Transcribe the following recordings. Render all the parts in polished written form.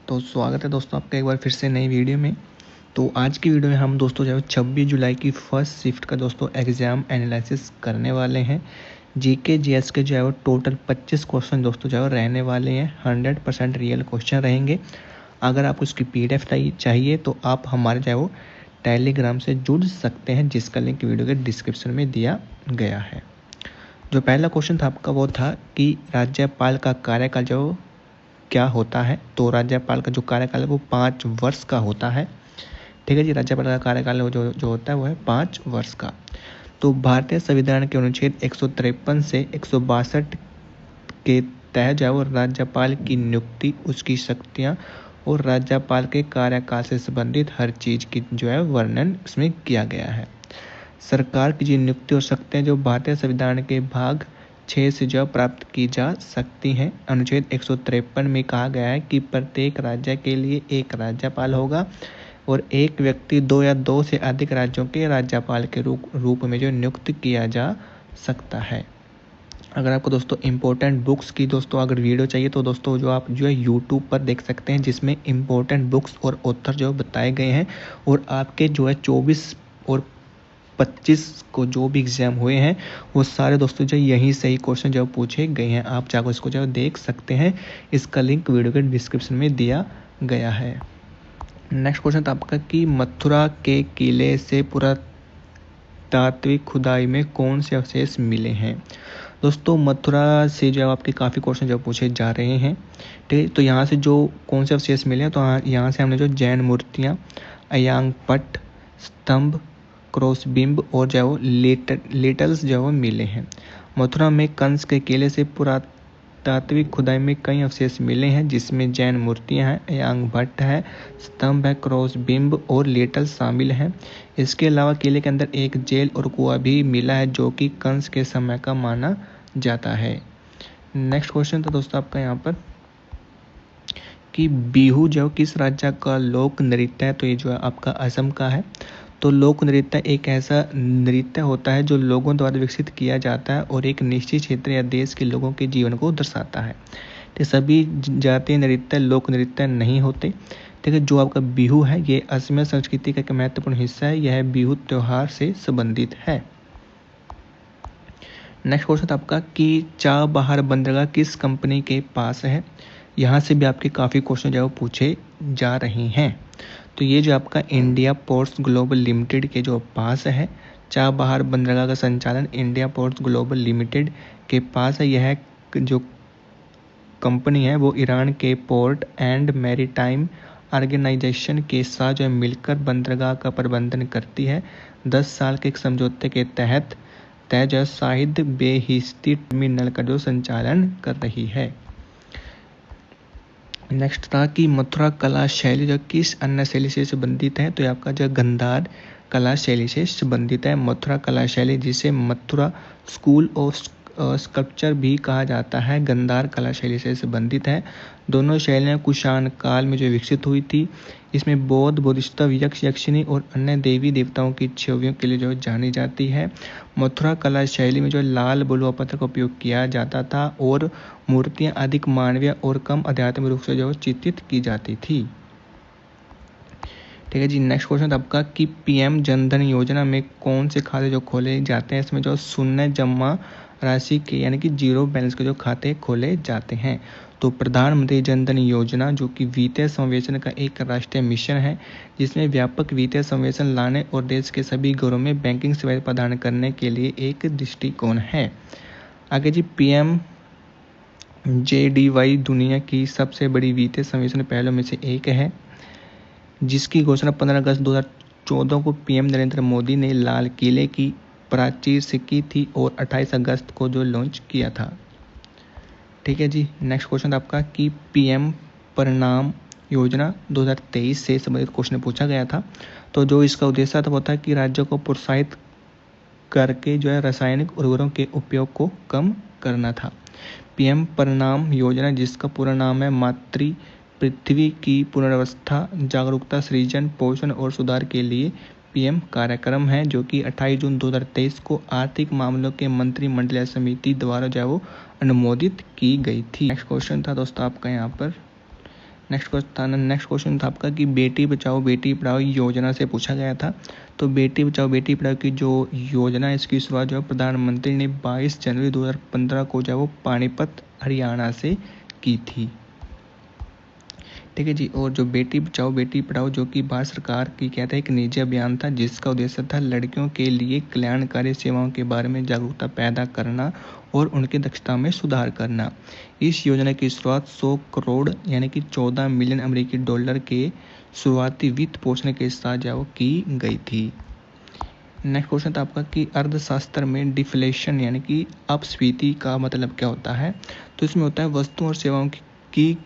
तो स्वागत है दोस्तों आपका एक बार फिर से नई वीडियो में। तो आज की वीडियो में हम दोस्तों जो है 26 जुलाई की फर्स्ट शिफ्ट का दोस्तों एग्ज़ाम एनालिसिस करने वाले हैं। जीके जीएस के जो है वो टोटल 25 क्वेश्चन दोस्तों जो है रहने वाले हैं। 100% रियल क्वेश्चन रहेंगे। अगर आपको इसकी PDF चाहिए तो आप हमारे जो है वो टेलीग्राम से जुड़ सकते हैं, जिसका लिंक वीडियो के डिस्क्रिप्शन में दिया गया है। जो पहला क्वेश्चन था आपका वो था कि राज्यपाल का कार्यकाल जो क्या होता है। तो राज्यपाल का जो कार्यकाल है वो 5 वर्ष का होता है। ठीक है जी, राज्यपाल का कार्यकाल जो होता है वो है 5 वर्ष का। तो भारतीय संविधान के अनुच्छेद 153 से 162 के तहत जो है वो राज्यपाल की नियुक्ति, उसकी शक्तियाँ और राज्यपाल के कार्यकाल से संबंधित हर चीज़ की जो है वर्णन इसमें किया गया है। सरकार की जो नियुक्ति और शक्तियाँ जो भारतीय संविधान के भाग 6 से जो प्राप्त की जा सकती हैं। अनुच्छेद 153 में कहा गया है कि प्रत्येक राज्य के लिए एक राज्यपाल होगा और एक व्यक्ति 2 या 2 से अधिक राज्यों के राज्यपाल के रूप में जो नियुक्त किया जा सकता है। अगर आपको दोस्तों इम्पोर्टेंट बुक्स की दोस्तों अगर वीडियो चाहिए तो दोस्तों जो आप जो है यूट्यूब पर देख सकते हैं, जिसमें इम्पोर्टेंट बुक्स और ऑथर जो बताए गए हैं और आपके जो है 24 और 25 को जो भी एग्ज़ाम हुए हैं वो सारे दोस्तों जो यहीं से ही क्वेश्चन जो पूछे गए हैं। आप जाकर इसको जो देख सकते हैं, इसका लिंक वीडियो के डिस्क्रिप्शन में दिया गया है। नेक्स्ट क्वेश्चन था आपका कि मथुरा के किले से पुरातात्विक खुदाई में कौन से अवशेष मिले हैं। दोस्तों मथुरा से जो आपके काफ़ी क्वेश्चन जो पूछे जा रहे हैं। ठीक है, तो यहाँ से जो कौन से अवशेष मिले हैं, तो यहाँ से हमने जो जैन मूर्तियाँ, अयांग पट, स्तंभ, क्रॉसबिम्ब और जो है वो लेटल्स जो है वो मिले हैं। मथुरा में कंस के किले से पुरातात्विक खुदाई में कई अवशेष मिले हैं, जिसमें जैन मूर्तियां हैं, अयांग भट्ट है, स्तंभ है, क्रॉसबिम्ब और लेटल्स शामिल हैं। इसके अलावा किले के अंदर एक जेल और कुआं भी मिला है, जो कि कंस के समय का माना जाता है। नेक्स्ट क्वेश्चन था दोस्तों आपका यहाँ पर कि बिहू जो किस राज्य का लोक नृत्य है। तो ये जो है आपका असम का है। तो लोक नृत्य एक ऐसा नृत्य होता है जो लोगों द्वारा विकसित किया जाता है और एक निश्चित क्षेत्र या देश के लोगों के जीवन को दर्शाता है। तो सभी जातीय नृत्य लोक नृत्य नहीं होते। ठीक है, जो आपका बिहू है ये असमिया संस्कृति का एक महत्वपूर्ण हिस्सा है। यह बिहू त्योहार से संबंधित है। नेक्स्ट क्वेश्चन आपका कि चाबहार बंदरगाह किस कंपनी के पास है। यहाँ से भी आपके काफ़ी क्वेश्चन जो है वो पूछे जा रहे हैं। तो ये जो आपका इंडिया पोर्ट्स ग्लोबल लिमिटेड के जो पास है, चाबहार बंदरगाह का संचालन इंडिया पोर्ट्स ग्लोबल लिमिटेड के पास है। यह जो कंपनी है वो ईरान के पोर्ट एंड मैरीटाइम ऑर्गेनाइजेशन के साथ जो मिलकर बंदरगाह का प्रबंधन करती है। 10 साल के एक समझौते के तहत जो शाहिद बेहिश्ती टर्मिनल का जो संचालन कर रही है। नेक्स्ट था कि मथुरा कला शैली जो किस अन्य शैली से संबंधित है। तो ये आपका जो गंधार कला शैली से संबंधित है। मथुरा कला शैली, जिसे मथुरा स्कूल ऑफ स्कल्पचर भी कहा जाता है, गंधार कला शैली से संबंधित है। दोनों शैलियाँ कुषाण काल में जो विकसित हुई थी। इसमें बौद्ध, बोधिसत्व, यक्ष, यक्षिणी और अन्य देवी देवताओं की छवियों के लिए जो जानी जाती है। मथुरा कला शैली में जो लाल बलुआ पत्थर का उपयोग किया जाता था और मूर्तियाँ अधिक मानवीय और कम आध्यात्मिक रूप से जो चित्रित की जाती थी। ठीक है जी। नेक्स्ट क्वेश्चन आपका कि PM जनधन योजना में कौन से खाते जो खोले जाते हैं। इसमें जो शून्य जमा राशि के यानी कि जीरो बैलेंस के जो खाते खोले जाते हैं। तो प्रधानमंत्री जनधन योजना जो कि वित्तीय समावेशन का एक राष्ट्रीय मिशन है, जिसमें व्यापक वित्तीय समावेशन लाने और देश के सभी घरों में बैंकिंग सेवाएं प्रदान करने के लिए एक दृष्टिकोण है। आगे जी, PMJDY दुनिया की सबसे बड़ी वित्तीय समावेशन पहलों में से एक है, जिसकी घोषणा 15 अगस्त 2014 को PM नरेंद्र मोदी ने लाल किले की प्राचीर से की थी और 28 अगस्त को जो लॉन्च किया था। ठीक है जी। नेक्स्ट क्वेश्चन आपका कि PM परिणाम योजना 2023 से संबंधित क्वेश्चन पूछा गया था। तो जो इसका उद्देश्य था वो था कि राज्यों को प्रोत्साहित करके जो है रासायनिक उर्वरकों के उपयोग को कम करना था। PM परिणाम योजना, जिसका पूरा नाम है मातृ पृथ्वी की पुनर्व्यवस्था, जागरूकता सृजन, पोषण और सुधार के लिए PM कार्यक्रम है, जो कि 28 जून 2023 को आर्थिक मामलों के मंत्रिमंडलीय समिति द्वारा जो है वो अनुमोदित की गई थी। नेक्स्ट क्वेश्चन था दोस्तों आपका यहाँ पर नेक्स्ट क्वेश्चन था आपका कि बेटी बचाओ बेटी पढ़ाओ योजना से पूछा गया था। तो बेटी बचाओ बेटी पढ़ाओ की जो योजना है इसकी शुरुआत जो है प्रधानमंत्री ने 22 जनवरी 2015 को जो है वो पानीपत हरियाणा से की थी। ठीक है जी। और जो बेटी बचाओ बेटी पढ़ाओ जो कि भारत सरकार की कहते हैं एक निजी अभियान था जिसका उद्देश्य था लड़कियों के लिए कल्याणकारी सेवाओं के बारे में जागरूकता पैदा करना और उनकी दक्षता में सुधार करना। इस योजना की शुरुआत 100 करोड़ यानी कि 14 मिलियन अमेरिकी डॉलर के शुरुआती वित्त पोषण के साथ जो की गई थी। नेक्स्ट क्वेश्चन था आपका कि अर्थशास्त्र में डिफ्लेशन यानी कि अपस्फीति का मतलब क्या होता है। तो इसमें होता है वस्तुओं और सेवाओं की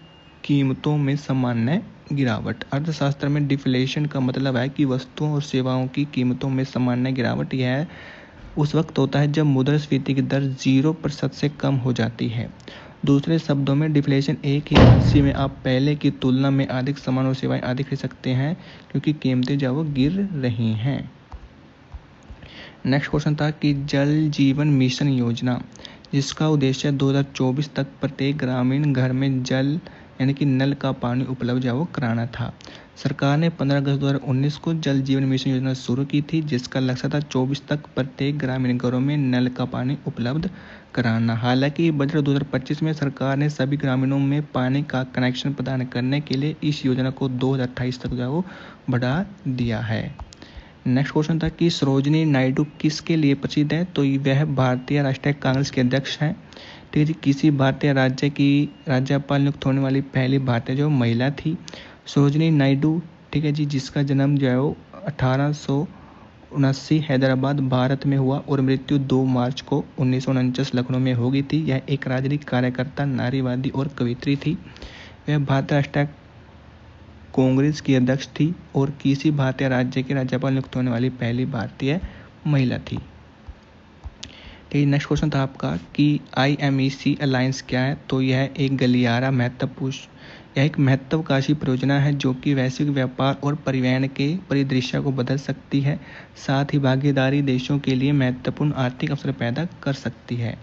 कीमतों में सामान्य गिरावट। अर्थशास्त्र में डिफ्लेशन का मतलब है कि वस्तुओं और सेवाओं की कीमतों में सामान्य गिरावट। यह उस वक्त होता है जब मुद्रास्फीति की दर 0% से कम हो जाती है। दूसरे शब्दों में डिफ्लेशन एक ही राशि में आप पहले की तुलना में अधिक सामान और सेवाएं अधिक खरीद सकते हैं क्योंकि कीमतें जो वो गिर रही हैं। नेक्स्ट क्वेश्चन था कि जल जीवन मिशन योजना जिसका उद्देश्य 2024 तक प्रत्येक ग्रामीण घर में जल यानी कि नल का पानी उपलब्ध जो कराना था। सरकार ने 15 अगस्त 2019 को जल जीवन मिशन योजना शुरू की थी जिसका लक्ष्य था 24 तक प्रत्येक ग्रामीण घरों में नल का पानी उपलब्ध कराना। हालांकि बजट 2025 में सरकार ने सभी ग्रामीणों में पानी का कनेक्शन प्रदान करने के लिए इस योजना को 2028 तक जो बढ़ा दिया है। नेक्स्ट क्वेश्चन था कि सरोजिनी नायडू किसके लिए प्रसिद्ध है। तो वह भारतीय राष्ट्रीय कांग्रेस के अध्यक्ष हैं। ठीक है जी। किसी भारतीय राज्य की राज्यपाल नियुक्त होने वाली पहली भारतीय जो महिला थी सरोजिनी नायडू। ठीक है जी। जिसका जन्म जो है वो 1879 हैदराबाद भारत में हुआ और मृत्यु 2 मार्च को 1949 लखनऊ में हो गई थी। यह एक राजनीतिक कार्यकर्ता नारीवादी और कवित्री थी। वह भारतीय राष्ट्रीय कांग्रेस की अध्यक्ष थी और किसी भारतीय राज्य के राज्यपाल नियुक्त होने वाली पहली भारतीय महिला थी। नेक्स्ट क्वेश्चन था आपका कि IMEC अलायंस क्या है। तो यह एक गलियारा यह एक महत्वाकांक्षी परियोजना है जो कि वैश्विक व्यापार और परिवहन के परिदृश्य को बदल सकती है। साथ ही भागीदारी देशों के लिए महत्वपूर्ण आर्थिक अवसर पैदा कर सकती है।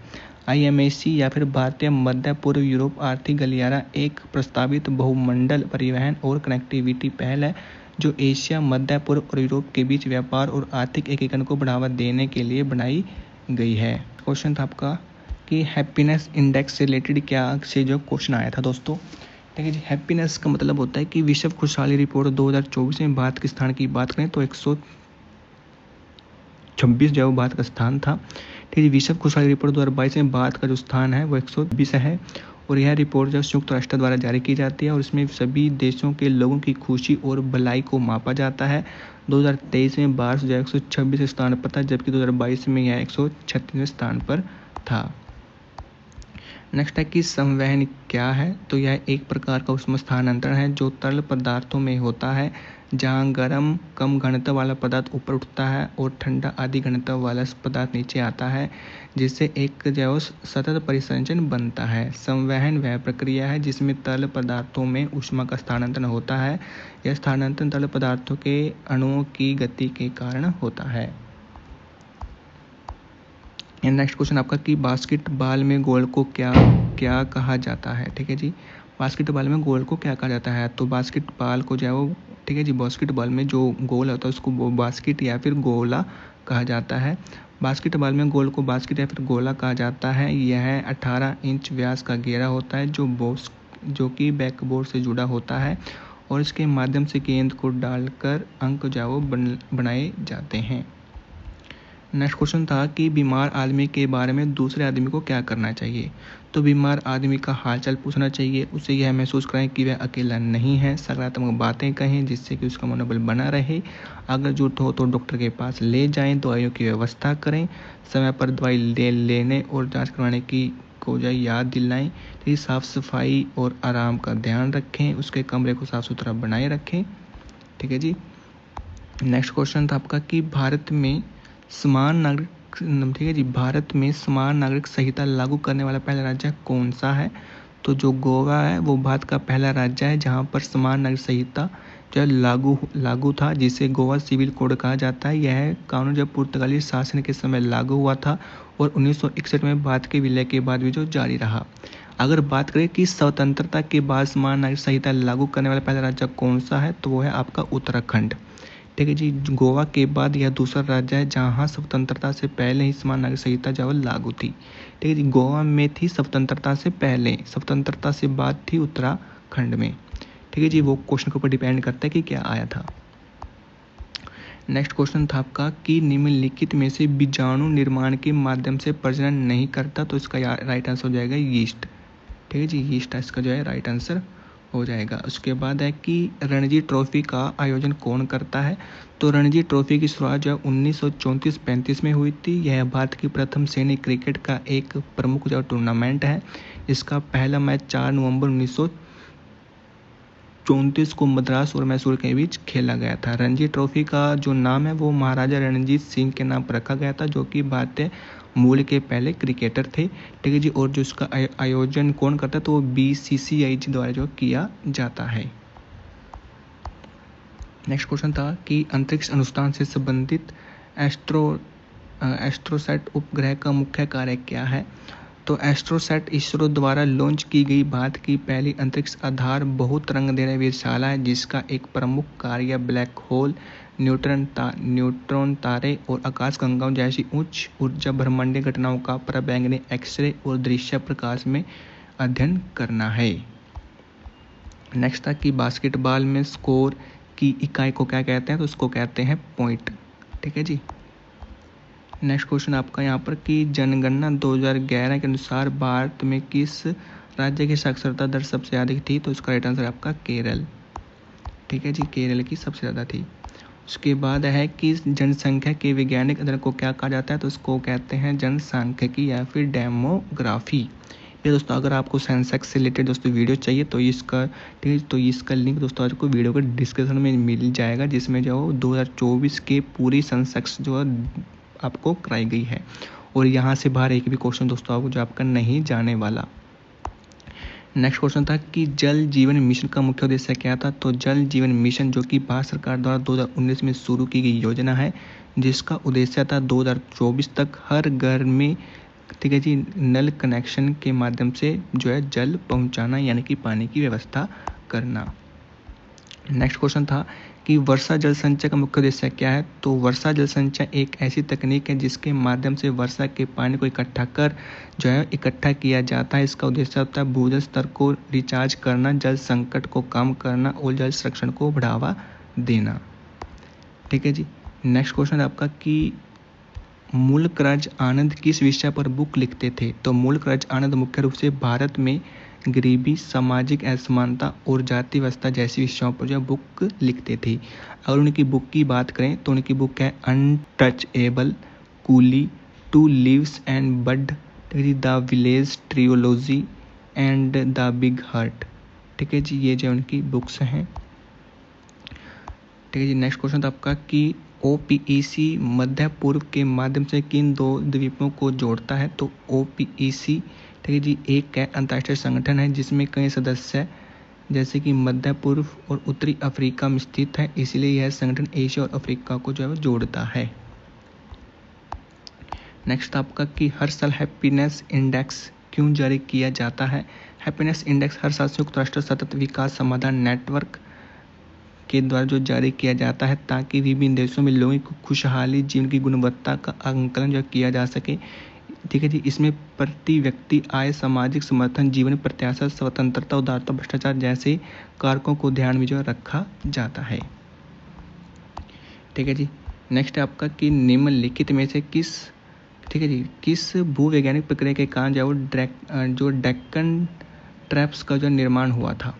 IMEC या फिर भारतीय मध्य पूर्व यूरोप आर्थिक गलियारा एक प्रस्तावित बहुमंडल परिवहन और कनेक्टिविटी पहल है जो एशिया मध्य पूर्व और यूरोप के बीच व्यापार और आर्थिक एकीकरण को बढ़ावा देने के लिए बनाई गई है। क्वेश्चन था आपका कि हैप्पीनेस इंडेक्स से रिलेटेड क्या से जो क्वेश्चन आया था दोस्तों। ठीक है जी। हैप्पीनेस का मतलब होता है कि विश्व खुशहाली रिपोर्ट 2024 में भारत के स्थान की बात करें तो 126 जो भारत का स्थान था। ठीक है। विश्व खुशहाली रिपोर्ट 2022 में भारत का जो स्थान है वो 120 है और यह रिपोर्ट जो संयुक्त राष्ट्र द्वारा जारी की जाती है और इसमें सभी देशों के लोगों की खुशी और भलाई को मापा जाता है। 2023 में भारत जो 126 स्थान पर था जबकि 2022 में यह 136वें स्थान पर था। नेक्स्ट है कि संवहन क्या है। तो यह एक प्रकार का उष्मा स्थानांतरण है जो तरल पदार्थों में होता है जहां गर्म कम घनत्व वाला पदार्थ ऊपर उठता है और ठंडा अधिक घनत्व वाला पदार्थ नीचे आता है जिससे एक जो सतत परिसंचरण बनता है। संवहन वह प्रक्रिया है जिसमें तरल पदार्थों में ऊष्मा का स्थानांतरण होता है। यह स्थानांतरण तरल पदार्थों के अणुओं की गति के कारण होता है। नेक्स्ट क्वेश्चन आपका कि बास्केटबॉल में गोल को क्या कहा जाता है। ठीक है जी। बास्केटबॉल में गोल को क्या कहा जाता है। तो बास्केटबॉल को जो है वो ठीक है जी बास्केटबॉल में जो गोल होता है उसको बास्केट या फिर गोला कहा जाता है। बास्केटबॉल में गोल को बास्केट या फिर गोला कहा जाता है। यह 18 इंच व्यास का घेरा होता है जो कि बैकबोर्ड से जुड़ा होता है और इसके माध्यम से गेंद को डालकर अंक जो है वो बनाए जाते हैं। नेक्स्ट क्वेश्चन था कि बीमार आदमी के बारे में दूसरे आदमी को क्या करना चाहिए। तो बीमार आदमी का हालचाल पूछना चाहिए, उसे यह महसूस कराएं कि वह अकेला नहीं है, सकारात्मक बातें कहें जिससे कि उसका मनोबल बना रहे। अगर जरूरत हो तो डॉक्टर के पास ले जाएं, दवाइयों की व्यवस्था करें, समय पर दवाई लेने और जांच करवाने की को याद दिलाएं। तो साफ सफाई और आराम का ध्यान रखें, उसके कमरे को साफ सुथरा बनाए रखें। ठीक है जी। नेक्स्ट क्वेश्चन था आपका कि भारत में समान नागरिक ठीक है जी भारत में समान नागरिक संहिता लागू करने वाला पहला राज्य कौन सा है। तो जो गोवा है वो भारत का पहला राज्य है जहां पर समान नागरिक संहिता जो लागू था जिसे गोवा सिविल कोड कहा जाता है। यह कानून जब पुर्तगाली शासन के समय लागू हुआ था और 1961 में भारत के विलय के बाद भी जो जारी रहा। अगर बात करें कि स्वतंत्रता के बाद समान नागरिक संहिता लागू करने वाला पहला राज्य कौन सा है, तो वो है आपका उत्तराखंड। ठीक है जी, गोवा के बाद यह दूसरा राज्य है जहाँ स्वतंत्रता से पहले ही समान नागरिक संहिता जो लागू थी। ठीक है जी, गोवा में थी स्वतंत्रता से पहले, स्वतंत्रता से बाद थी उत्तराखंड में। ठीक है जी, वो क्वेश्चन के ऊपर डिपेंड करता है कि क्या आया था। नेक्स्ट क्वेश्चन था आपका कि निम्नलिखित में से बीजाणु निर्माण के माध्यम से प्रजनन नहीं करता, तो इसका राइट आंसर हो जाएगा यीस्ट। ठीक है जी, यीस्ट इसका जो है राइट आंसर हो जाएगा। उसके बाद है कि रणजी ट्रॉफी का आयोजन कौन करता है, तो रणजी ट्रॉफी की शुरुआत जो है 1934-35 में हुई थी। यह भारत की प्रथम श्रेणी क्रिकेट का एक प्रमुख जो टूर्नामेंट है। इसका पहला मैच 4 नवंबर 1934 को मद्रास और मैसूर के बीच खेला गया था। रणजी ट्रॉफी का जो नाम है वो महाराजा रणजीत सिंह के नाम पर रखा गया था, जो कि भारतीय मूल के पहले क्रिकेटर थे। ठीक है जी, और जो इसका आयोजन कौन करता है, तो वो BCCI द्वारा जो किया जाता है। नेक्स्ट क्वेश्चन था कि अंतरिक्ष अनुसंधान से संबंधित एस्ट्रोसैट उपग्रह का मुख्य कार्य क्या है, तो एस्ट्रोसैट इसरो द्वारा लॉन्च की गई भारत की पहली अंतरिक्ष आधार बहुतरंग वेधशाला है, जिसका एक प्रमुख कार्य ब्लैक होल, न्यूट्रॉन तारे और आकाशगंगाओं जैसी उच्च ऊर्जा ब्रह्मांडीय घटनाओं का पराबैंगनी एक्सरे और दृश्य प्रकाश में अध्ययन करना है। नेक्स्ट था कि बास्केटबॉल में स्कोर की इकाई को क्या कहते हैं, तो उसको कहते हैं पॉइंट। ठीक है जी। नेक्स्ट क्वेश्चन आपका यहाँ पर कि जनगणना 2011 के अनुसार भारत में किस राज्य की साक्षरता दर सबसे अधिक थी, तो इसका राइट आंसर आपका केरल। ठीक है जी, केरल की सबसे ज़्यादा थी। उसके बाद है कि जनसंख्या के वैज्ञानिक अध्ययन को क्या कहा जाता है, तो उसको कहते हैं जनसांख्यिकी या फिर डेमोग्राफी। ये दोस्तों अगर आपको सेंसेक्स से रिलेटेड दोस्तों वीडियो चाहिए तो इसका ठीक है, तो इसका लिंक दोस्तों आपको वीडियो के डिस्क्रिप्शन में मिल जाएगा, जिसमें जो 2024 के पूरी सेंसेक्स जो आपको कराई गई है, और यहाँ से बाहर एक भी क्वेश्चन दोस्तों आपको जो आपका नहीं जाने वाला। नेक्स्ट क्वेश्चन था कि जल जीवन मिशन का मुख्य उद्देश्य क्या था, तो जल जीवन मिशन जो कि भारत सरकार द्वारा 2019 में शुरू की गई योजना है, जिसका उद्देश्य था 2024 तक हर घर में ठीक है जी नल कनेक्शन के माध्यम से जो है जल पहुंचाना, यानी कि पानी की व्यवस्था करना। नेक्स्ट क्वेश्चन था कि वर्षा जल संचय का मुख्य उद्देश्य क्या है, तो वर्षा जल संचय एक ऐसी तकनीक है जिसके माध्यम से वर्षा के पानी को इकट्ठा किया जाता है। इसका उद्देश्य होता है भूजल स्तर को रिचार्ज करना, जल संकट को कम करना और जल संरक्षण को बढ़ावा देना। ठीक है जी। नेक्स्ट क्वेश्चन आपका कि मुल्कराज आनंद किस विषय पर बुक लिखते थे, तो मुल्कराज आनंद मुख्य रूप से भारत में गरीबी, सामाजिक असमानता और जाति व्यवस्था जैसी विषयों पर जो बुक लिखते थे। अगर उनकी बुक की बात करें तो उनकी बुक है untouchable, coolie, two leaves and bud, the village trilogy and the big heart. ठीक है जी, ये जो उनकी बुक्स हैं। ठीक है जी। नेक्स्ट क्वेश्चन था आपका कि OPEC मध्य पूर्व के माध्यम से किन दो द्वीपों को जोड़ता है, तो OPEC ठीक है जी एक अंतर्राष्ट्रीय संगठन है जिसमें कई सदस्य जैसे कि मध्य पूर्व और उत्तरी अफ्रीका में स्थित है, इसलिए यह संगठन एशिया और अफ्रीका को जो है जोड़ता है। नेक्स्ट आपका कि हर साल हैप्पीनेस इंडेक्स क्यों जारी किया जाता है। हैप्पीनेस इंडेक्स हर साल संयुक्त राष्ट्र सतत विकास समाधान नेटवर्क के द्वारा जो जारी किया जाता है, ताकि विभिन्न देशों में लोगों की खुशहाली, जीवन की गुणवत्ता का आंकलन जो किया जा सके। ठीक है जी। इसमें प्रति व्यक्ति आय, सामाजिक समर्थन, जीवन प्रत्याशा, स्वतंत्रता, उदारता, भ्रष्टाचार जैसे कारकों को ध्यान में जो रखा जाता है। ठीक है जी। नेक्स्ट है आपका कि निम्नलिखित में से किस भूवैज्ञानिक प्रक्रिया के कारण जो डेक्कन ट्रैप्स का जो निर्माण हुआ था,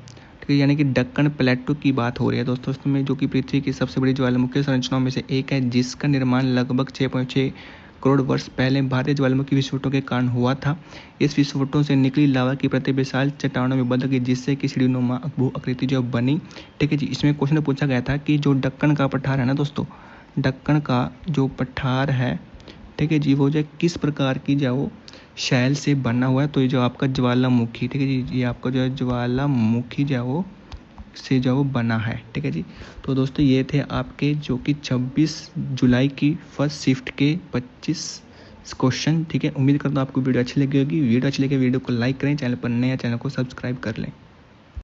यानी कि दक्कन प्लेटो की बात हो रही है दोस्तों, इसमें जो कि पृथ्वी की सबसे बड़ी ज्वालामुखी संरचनाओं में से एक है, जिसका निर्माण लगभग 6.6 करोड़ वर्ष पहले भारतीय ज्वालामुखी विस्फोटों के कारण हुआ था। इस विस्फोटों से निकली लावा की प्रति विशाल चट्टानों में बदल गई, जिससे कि सीढ़ीनुमा भू आकृति जो बनी। ठीक है जी। इसमें क्वेश्चन पूछा गया था कि जो दक्कन का पठार है ना दोस्तों, दक्कन का जो पठार है ठीक है जी, वो जो किस प्रकार की जो शैल से बना हुआ है, तो ये जो आपका ज्वालामुखी ठीक है जी, ये आपका जो ज्वालामुखी जो से जो बना है। ठीक है जी। तो दोस्तों ये थे आपके जो कि 26 जुलाई की फर्स्ट शिफ्ट के 25 क्वेश्चन। ठीक है, उम्मीद करता हूँ आपको वीडियो अच्छी लगी होगी। वीडियो अच्छी लगी वीडियो को लाइक करें, चैनल पर नए चैनल को सब्सक्राइब कर लें।